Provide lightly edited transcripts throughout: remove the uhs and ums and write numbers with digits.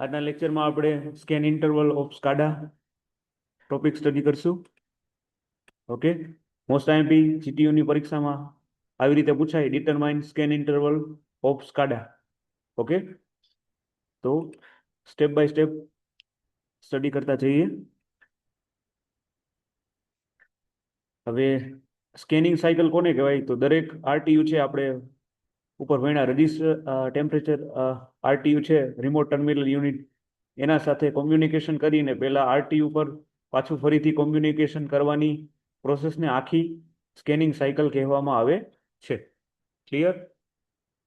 આજના લેક્ચરમાં આપણે scan interval of SCADA topic study કરશું. ઓકે, મોસ્ટ આઈએમપી જીટીયુની પરીક્ષામાં આવી રીતે પૂછાય, determine scan interval of SCADA. Okay, તો સ્ટેપ બાય સ્ટેપ સ્ટડી કરતા જઈએ. હવે સ્કેનિંગ સાયકલ કોને કહેવાય? તો દરેક આરટીયુ છે, આપણે ઉપર ભણ્યા રજિસ્ટર ટેમ્પરેચર આરટીયુ છે, રિમોટ ટર્મિનલ યુનિટ, એના સાથે કોમ્યુનિકેશન કરીને પહેલા આરટીયુ પર પાછું ફરીથી કોમ્યુનિકેશન કરવાની પ્રોસેસને આખી સ્કેનિંગ સાયકલ કહેવામાં આવે છે. ક્લિયર?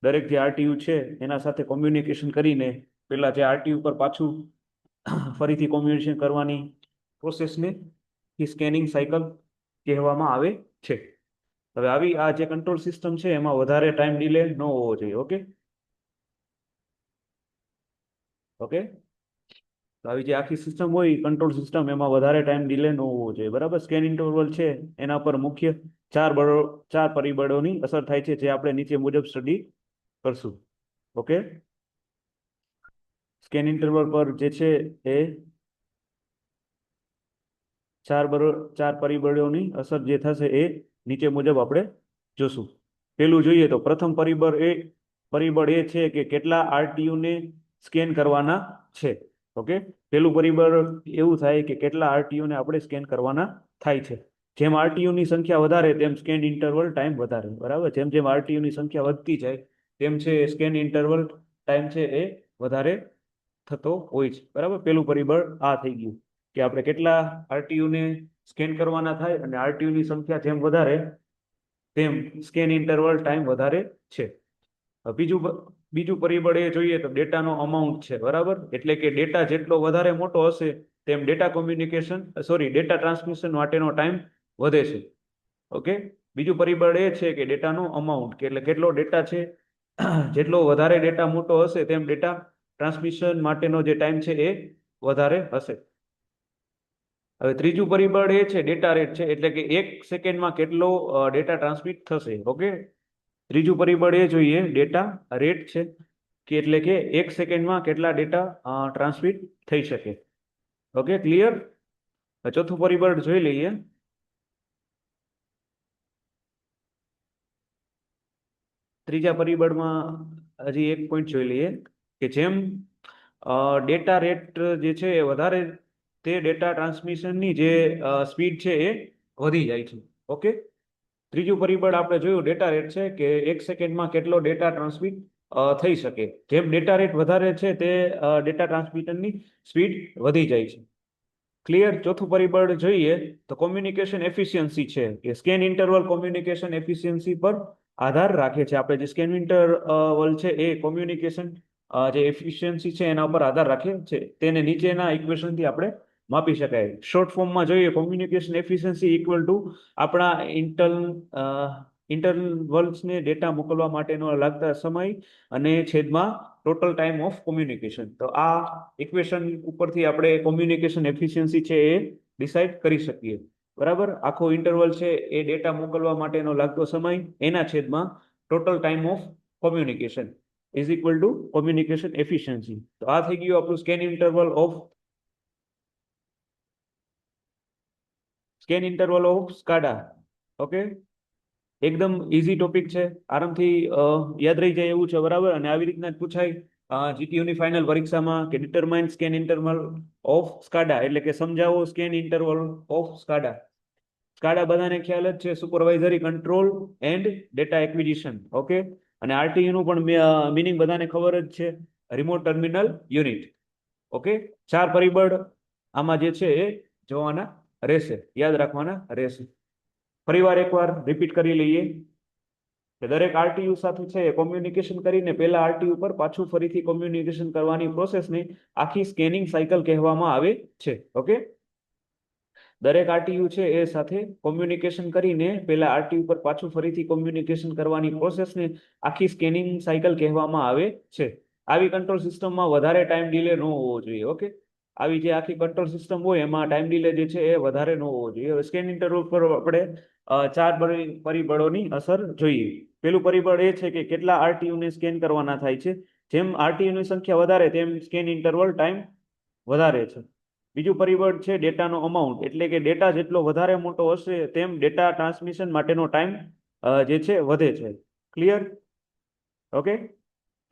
દરેક જે આરટીયુ છે એના સાથે કોમ્યુનિકેશન કરીને પહેલા જે આરટીયુ પર પાછું ફરીથી કોમ્યુનિકેશન કરવાની પ્રોસેસને સ્કેનિંગ સાયકલ કહેવામાં આવે છે. હવે આવી આ જે કંટ્રોલ સિસ્ટમ છે એમાં વધારે ટાઈમ ડિલે ન હોવો જોઈએ. ઓકે ઓકે તો આવી જે આખી સિસ્ટમ હોય કંટ્રોલ સિસ્ટમ, એમાં વધારે ટાઈમ ડિલે ન હોવો જોઈએ. બરાબર? સ્કેન ઇન્ટરવલ છે એના પર મુખ્ય ચાર પરિબળોની અસર થાય છે, જે આપણે નીચે મુજબ સ્ટડી કરશું. ઓકે, સ્કેન ઇન્ટરવલ પર જે છે એ ચાર પરિબળોની અસર જે થશે એ નીચે મુજબ આપણે જોશું. પેલું જોઈએ તો પ્રથમ પરિબળ એ છે કે કેટલા આરટીયુ ને સ્કેન કરવાના છે. ઓકે, પેલું પરિબળ એવું થાય કે કેટલા આરટીયુ ને આપણે સ્કેન કરવાના થાય છે. જેમ આરટીયુ ની સંખ્યા વધારે તેમ સ્કેન ઇન્ટરવલ ટાઈમ વધારે. બરાબર? જેમ જેમ આરટીયુ ની સંખ્યા વધતી જાય તેમ છે સ્કેન ઇન્ટરવલ ટાઈમ છે એ વધારે થતો હોય છે. બરાબર? પેલું પરિબળ આ થઈ ગયું કે આપણે કેટલા આરટીયુ ને સ્કેન કરવાના થાય, અને આરટીયુ ની સંખ્યા જેમ વધારે તેમ સ્કેન ઇન્ટરવલ ટાઈમ વધારે છે. બીજું પરિબળ એ જોઈએ તો ડેટાનો અમાઉન્ટ છે. બરાબર? એટલે કે ડેટા જેટલો વધારે મોટો હશે તેમ ડેટા ટ્રાન્સમિશન માટેનો ટાઈમ વધે છે. ઓકે, બીજું પરિબળ એ છે કે ડેટાનો અમાઉન્ટ, કે એટલે કેટલો ડેટા છે, જેટલો વધારે ડેટા મોટો હશે તેમ ડેટા ટ્રાન્સમિશન માટેનો જે ટાઈમ છે એ વધારે હશે. હવે ત્રીજું પરિબળ એ છે ડેટા રેટ છે, એટલે કે 1 સેકન્ડમાં કેટલો ડેટા ટ્રાન્સમિટ થશે. ઓકે, ત્રીજું પરિબળ એ જોઈએ ડેટા રેટ છે, કે એટલે કે 1 સેકન્ડમાં કેટલા ડેટા ટ્રાન્સમિટ થઈ શકે. Okay, clear? ચોથું પરિબળ જોઈ લઈએ. ત્રીજા પરિબળમાં હજી એક પોઈન્ટ જોઈ લઈએ કે જેમ ડેટા રેટ જે છે એ વધારે, તે ડેટા ટ્રાન્સમિશનની જે સ્પીડ છે એ વધી જાય છે. ઓકે, ત્રીજું પરિબળ આપણે જોયું ડેટા રેટ છે, કે 1 સેકન્ડમાં કેટલો ડેટા ટ્રાન્સમિટ થઈ શકે. જેમ ડેટા રેટ વધારે છે તે ડેટા ટ્રાન્સમિશનની સ્પીડ વધી જાય છે. ક્લિયર? ચોથું પરિબળ જોઈએ તો કોમ્યુનિકેશન એફિશિયન્સી છે, કે સ્કેન ઇન્ટરવલ કોમ્યુનિકેશન એફિશિયન્સી પર આધાર રાખે છે. આપણે જે સ્કેન ઇન્ટરવલ છે એ કોમ્યુનિકેશન જે એફિશિયન્સી છે એના ઉપર આધાર રાખે છે. તેને નીચેના ઇક્વેશનથી આપણે માપી શકાય. શોર્ટ ફોર્મમાં જોઈએ, કોમ્યુનિકેશન એફિશિયન્સી ઇક્વલ ટુ આપણા ઇન્ટરવલ્સને ડેટા મોકલવા માટેનો લાગતા સમય અને છેદમાં ટોટલ ટાઈમ ઓફ કોમ્યુનિકેશન. તો આ ઇક્વેશન ઉપરથી આપણે કોમ્યુનિકેશન એફિશિયન્સી છે એ ડિસાઇડ કરી શકીએ. બરાબર? આખો ઇન્ટરવલ છે એ ડેટા મોકલવા માટેનો લાગતો સમય એના છેદમાં total time of communication is equal to communication efficiency. તો આ થઈ ગયું આપણું scan interval of SCADA. Okay, એકદમ ઇઝી ટોપિક છે, આરામથી યાદ રહી જાય એવું છે. બરાબર? અને આવી રીતના જ પૂછાય જીટીયુની ફાઇનલ પરીક્ષામાં કે determine scan interval of SCADA, એટલે કે સમજાવો scan interval of SCADA. SCADA બધાને ખ્યાલ જ છે, supervisory control and data acquisition. Okay, અને આરટીયુ નું પણ મિનિંગ બધાને ખબર જ છે, રિમોટ ટર્મિનલ યુનિટ. ઓકે, ચાર પરિબળ આમાં જે છે એ જોવાના રહેશે, યાદ રાખવાના રહેશે. ફરીવાર એકવાર રિપીટ કરી લઈએ કે દરેક આરટીયુ સાથે છે કોમ્યુનિકેશન કરીને પહેલા આરટીયુ પર પાછું ફરીથી કોમ્યુનિકેશન કરવાની પ્રોસેસને આખી સ્કેનિંગ સાયકલ કહેવામાં આવે છે. ઓકે, દરેક આરટીયુ છે એ સાથે કોમ્યુનિકેશન કરીને પહેલા આરટીયુ પર પાછું ફરીથી કોમ્યુનિકેશન કરવાની પ્રોસેસને આખી સ્કેનિંગ સાયકલ કહેવામાં આવે છે. આવી કંટ્રોલ સિસ્ટમમાં વધારે ટાઈમ ડિલે ન હોવો જોઈએ. ઓકે, આવી જે આખી કંટ્રોલ સિસ્ટમ હોય એમાં ટાઈમ ડિલે જે છે એ વધારે ન હોવો જોઈએ. હવે સ્કેન ઇન્ટરવલ પર આપણે ચાર પરિબળોની અસર જોઈએ. પેલું પરિબળ એ છે કે કેટલા આરટીયુ ને સ્કેન કરવાના થાય છે. જેમ RTU ની સંખ્યા વધારે તેમ સ્કેન ઇન્ટરવલ ટાઈમ વધારે છે. બીજું પરિબળ છે ડેટાનો અમાઉન્ટ, એટલે કે ડેટા જેટલો વધારે મોટો હશે તેમ ડેટા ટ્રાન્સમિશન માટેનો ટાઈમ જે છે વધે છે. ક્લિયર? ઓકે.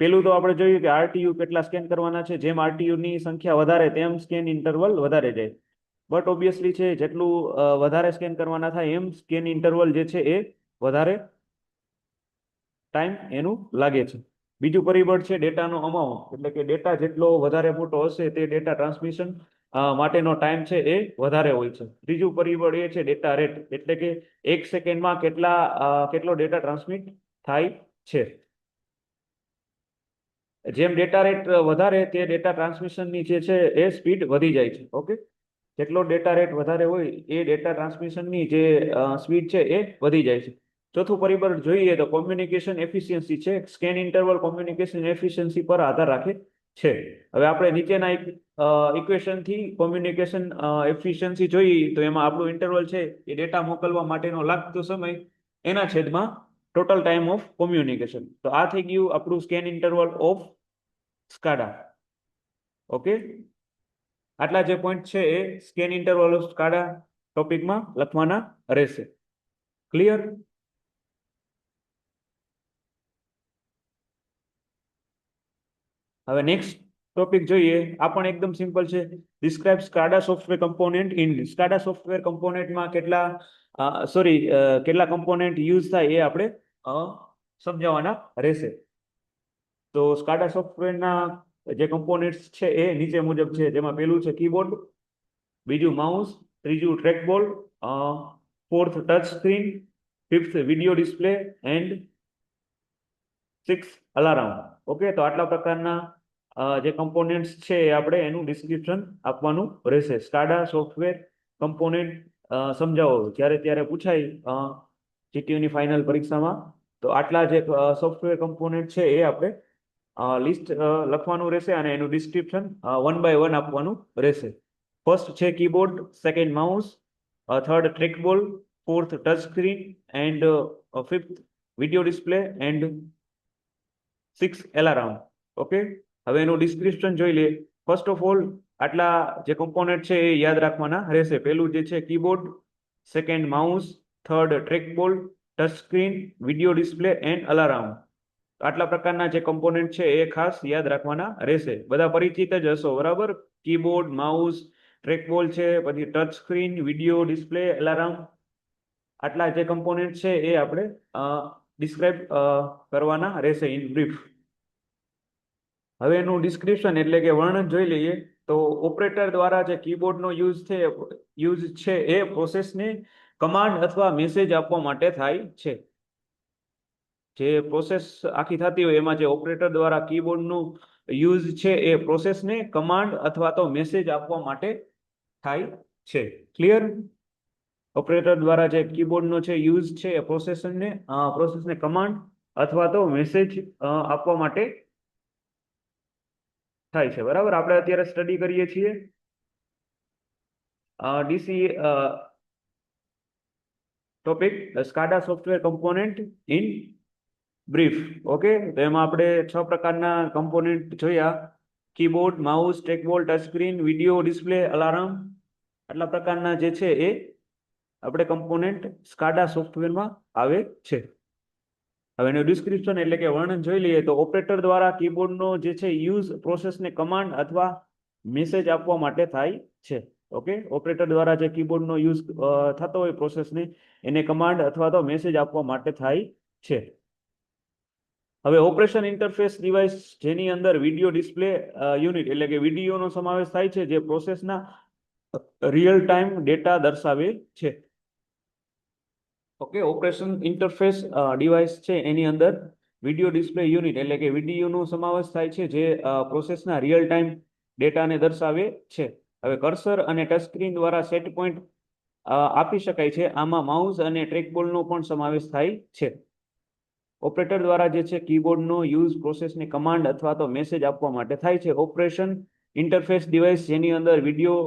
પેલું તો આપણે જોયું કે RTU કેટલા સ્કેન કરવાના છે. જેમ RTU ની સંખ્યા વધારે તેમ સ્કેન ઇન્ટરવલ વધારે જાય. બટ ઓબ્વિયસલી છે જેટલું વધારે સ્કેન કરવાના થાય એમ સ્કેન ઇન્ટરવલ જે છે એ વધારે ટાઈમ એનું લાગે છે. બીજું પરિબળ છે ડેટાનો અમાઉન્ટ, એટલે કે ડેટા જેટલો વધારે મોટો હશે તે ડેટા ટ્રાન્સમિશન માટેનો ટાઈમ છે એ વધારે હોય છે. ત્રીજું પરિબળ એ છે ડેટા રેટ, એટલે કે 1 સેકન્ડમાં કેટલો ડેટા ટ્રાન્સમિટ થાય છે. જેમ ડેટા રેટ વધારે તે ડેટા ટ્રાન્સમિશનની જે છે એ સ્પીડ વધી જાય છે. ઓકે. જેટલો ડેટા રેટ વધારે હોય એ ડેટા ટ્રાન્સમિશનની જે સ્પીડ છે એ વધી જાય છે. ચોથું પરિબળ જોઈએ તો કોમ્યુનિકેશન એફિશિયન્સી છે. સ્કેન ઇન્ટરવલ કોમ્યુનિકેશન એફિશિયન્સી પર આધાર રાખે છે. હવે આપણે નીચેના ઇક્વેશનથી કોમ્યુનિકેશન એફિશિયન્સી જોઈએ તો એમાં આપણું ઇન્ટરવલ છે એ ડેટા મોકલવા માટેનો લાગતો સમય એના છેદમાં ટોટલ ટાઈમ ઓફ કોમ્યુનિકેશન. તો આ થઈ ગયું આપણું scan interval of SCADA. Okay. આટલા જે પોઈન્ટ છે એ સ્કેન ઇન્ટરવલ ઓફ સ્કાડા ટોપિકમાં લખવાના રહેશે. ક્લિયર? હવે નેક્સ્ટ ટોપિક જોઈએ. આ પણ એકદમ સિમ્પલ છે. Describe SCADA software component in. SCADA software કમ્પોનેન્ટમાં કેટલા કમ્પોનેન્ટ યુઝ થાય એ આપણે સમજાવવાના રહેશે. તો સ્કાડા સોફ્ટવેરના જે કમ્પોનેન્ટ્સ છે એ નીચે મુજબ છે. જેમાં પેલું છે કીબોર્ડ, બીજું માઉસ, ત્રીજું trackball, fourth touch screen, fifth video display and 6 alarm. Okay. તો આટલા પ્રકારના જે કમ્પોનેન્ટ્સ છે એ આપણે એનું ડિસ્ક્રિપ્શન આપવાનું રહેશે. સ્કાડા સોફ્ટવેર કમ્પોનેન્ટ સમજાવો જ્યારે ત્યારે પૂછાય GTU ની ફાઇનલ પરીક્ષામાં. તો આટલા જે સોફ્ટવેર કમ્પોનેન્ટ છે એ આપણે લિસ્ટ લખવાનું રહેશે અને એનું ડિસ્ક્રિપ્શન 1 by 1 આપવાનું રહેશે. ફર્સ્ટ છે keyboard, second mouse, third trackball, fourth touch screen and fifth video display and 6 alarm. Okay. હવે એનું ડિસ્ક્રિપ્શન જોઈ લઈએ. ફર્સ્ટ ઓફ ઓલ આટલા જે કમ્પોનેન્ટ છે એ યાદ રાખવાના રહેશે. પેલું જે છે keyboard, second mouse, third trackball, touch screen, video display and alarm. આટલા પ્રકારના જે કમ્પોનેન્ટ છે એ ખાસ યાદ રાખવાના રહેશે. બધા પરિચિત જ હશો, બરાબર? કીબોર્ડ, માઉસ, ટ્રેકબોલ છે, પછી touch screen, video display, alarm. આટલા જે કમ્પોનેન્ટ છે એ આપણે ડિસ્ક્રાઇબ કરવાના રહેશે ઇન બ્રીફ. હવે એનું ડિસ્ક્રિપ્શન એટલે કે વર્ણન જોઈ લઈએ. તો ઓપરેટર દ્વારા જે કીબોર્ડનો યુઝ છે એ પ્રોસેસને કમાન્ડ અથવા મેસેજ આપવા માટે થાય છે. જે પ્રોસેસ આખી થતી હોય એમાં જે ઓપરેટર દ્વારા કીબોર્ડનું યુઝ છે એ પ્રોસેસને કમાન્ડ અથવા તો મેસેજ આપવા માટે થાય છે. ક્લિયર? ઓપરેટર દ્વારા જે કીબોર્ડનો છે યુઝ છે એ પ્રોસેસને કમાન્ડ અથવા તો મેસેજ આપવા માટે થાય છે. બરાબર? આપણે અત્યારે સ્ટડી કરીએ છીએ DC topic SCADA software component in brief. Okay. તો એમાં આપણે 6 પ્રકારના કમ્પોનેન્ટ જોયા: keyboard, mouse, trackball, touch screen, video display, alarm. આટલા પ્રકારના જે છે એ આપણે કમ્પોનેન્ટ સ્કાડા સોફ્ટવેરમાં આવે છે. હવે એનું ડિસ્ક્રિપ્શન એટલે કે વર્ણન જોઈ લઈએ. તો ઓપરેટર દ્વારા કીબોર્ડનો જે છે યુઝ પ્રોસેસને કમાન્ડ અથવા મેસેજ આપવા માટે થાય છે. ઓકે. ઓપરેટર દ્વારા જે કીબોર્ડનો યુઝ થતો હોય પ્રોસેસને એને કમાન્ડ અથવા તો મેસેજ આપવા માટે થાય છે. હવે ઓપરેશન ઇન્ટરફેસ ડિવાઇસ જેની અંદર વિડીયો ડિસ્પ્લે યુનિટ એટલે કે વિડીયોનો સમાવેશ થાય છે, જે પ્રોસેસના રિયલ ટાઈમ ડેટા દર્શાવે છે. ઓકે. ઓપરેશન ઇન્ટરફેસ ડિવાઇસ છે એની અંદર વિડીયો ડિસ્પ્લે યુનિટ એટલે કે વિડીયોનો સમાવેશ થાય છે, જે પ્રોસેસના રિયલ ટાઈમ ડેટાને દર્શાવે છે. હવે કર્સર અને ટચ સ્ક્રીન દ્વારા સેટ પોઈન્ટ આપી શકાય છે. આમાં માઉસ અને ટ્રેકબોલનો પણ સમાવેશ થાય છે. ઓપરેટર દ્વારા જે છે કીબોર્ડનો યુઝ પ્રોસેસને કમાન્ડ અથવા તો મેસેજ આપવા માટે થાય છે. ઓપરેશન ઇન્ટરફેસ ડિવાઇસ જેની અંદર વિડીયો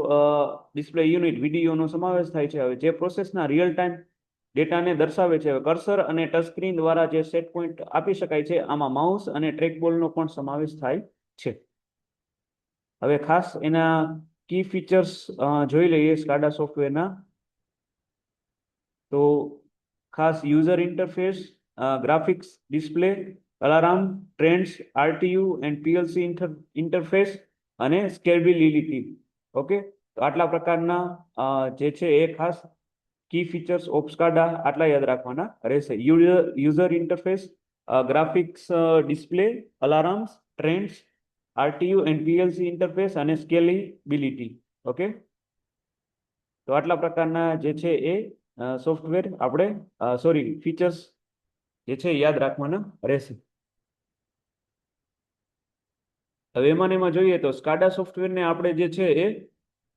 ડિસ્પ્લે યુનિટ વિડીયોનો સમાવેશ થાય છે. હવે જે પ્રોસેસના રિયલ ટાઈમ ડેટાને દર્શાવે છે. કર્સર અને ટચ સ્ક્રીન દ્વારા જે સેટ પોઈન્ટ આપી શકાય છે, આમાં માઉસ અને ટ્રેક બોલનો પણ સમાવેશ થાય છે. હવે ખાસ એના કી ફીચર્સ જોઈ લઈએ સ્કાડા સોફ્ટવેરના. તો ખાસ user interface, graphics display, alarm, trends, RTU and PLC interface અને સ્કેલેબિલિટી. ઓકે, તો આટલા પ્રકારના જે છે એ ખાસ કી ફીચર્સ ઓફ સ્કાડા આટલા યાદ રાખવાના રહેશે. User interface, graphics display, alarms, trends, RTU and PLC interface અને સ્કેલેબિલિટી. ઓકે, તો આટલા પ્રકારના જે છે એ સોફ્ટવેર આપણે ફીચર્સ જે છે યાદ રાખવાના રહેશે. હવે એમાં જોઈએ તો સ્કાડા સોફ્ટવેરને આપણે જે છે એ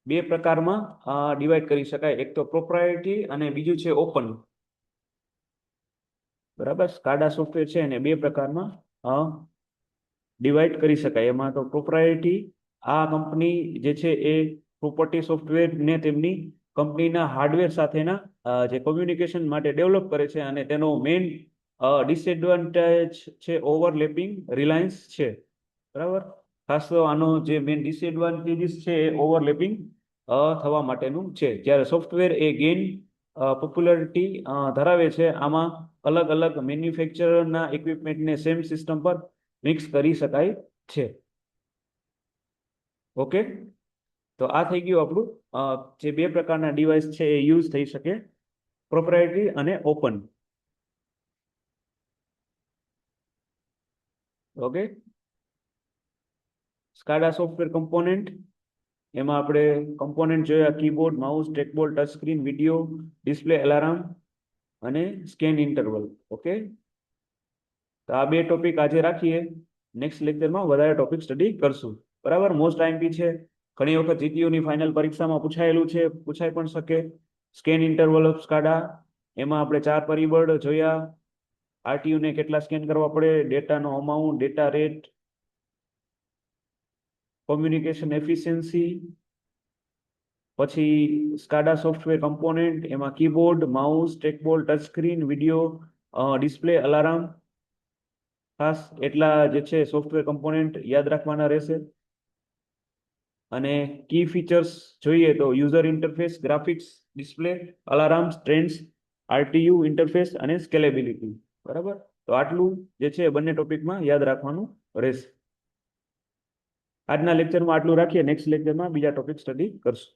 બે પ્રકારમાં ડિવાઈડ કરી શકાય. એક તો પ્રોપ્રાઇટરી અને બીજું છે ઓપન. બરાબર, સ્કાડા સોફ્ટવેર છે એને બે પ્રકારમાં ડિવાઈડ કરી શકાય. એમાં તો પ્રોપ્રાઇટરી, આ કંપની જે છે એ પ્રોપર્ટી સોફ્ટવેર ને તેમની કંપનીના હાર્ડવેર સાથેના જે કોમ્યુનિકેશન માટે ડેવલપ કરે છે, અને તેનો મેઇન ડિસએડવાન્ટેજ છે ઓવરલેપિંગ રિલાયન્સ છે. બરાબર, ખાસ તો આનો જે મેઇન ડિસએડવાન્ટેજીસ છે એ ઓવરલેપિંગ થવા માટેનું છે. જ્યારે સોફ્ટવેર એ ગેઇન પોપ્યુલારિટી ધરાવે છે. આમાં અલગ અલગ મેન્યુફેક્ચરરના ઇક્વિપમેન્ટને સેમ સિસ્ટમ પર મિક્સ કરી શકાય છે. ઓકે, તો આ થઈ ગયું આપણું જે બે પ્રકારના ડિવાઇસ છે એ યુઝ થઈ શકે, પ્રોપ્રાઇટરી અને open. Okay, SCADA software component, એમાં આપણે કમ્પોનેન્ટ જોયા keyboard, mouse, trackball, touch screen, video, display, alarm અને સ્કેન ઇન્ટરવલ. ઓકે, તો આ બે ટોપિક આજે રાખીએ. નેક્સ્ટ લેક્ચરમાં વધારે ટોપિક સ્ટડી કરશું. બરાબર, મોસ્ટ આઈએમપી છે, ઘણી વખત જીટીયુની ફાઇનલ પરીક્ષામાં પૂછાયેલું છે, પૂછાઈ પણ શકે. સ્કેન ઇન્ટરવલ ઓફ સ્કાડા, એમાં આપણે 4 પરિબળ જોયા. આરટીયુ ને કેટલા સ્કેન કરવા પડે, ડેટાનો amount, data rate, communication efficiency. પછી સ્કાડા સોફ્ટવેર કમ્પોનેન્ટ, એમાં keyboard, mouse, trackball, touch screen, video, display, alarm. ખાસ એટલા જે છે સોફ્ટવેર કમ્પોનેન્ટ યાદ રાખવાના રહેશે. અને કી ફીચર્સ જોઈએ તો user interface, graphics, display, alarms, trends, RTU interface અને સ્કેલેબિલિટી. બરાબર, તો આટલું જે છે બંને ટોપિકમાં યાદ રાખવાનું રહેશે. આજના લેક્ચરમાં આટલું રાખીએ. નેક્સ્ટ લેક્ચરમાં બીજા ટોપિક સ્ટડી કરશું.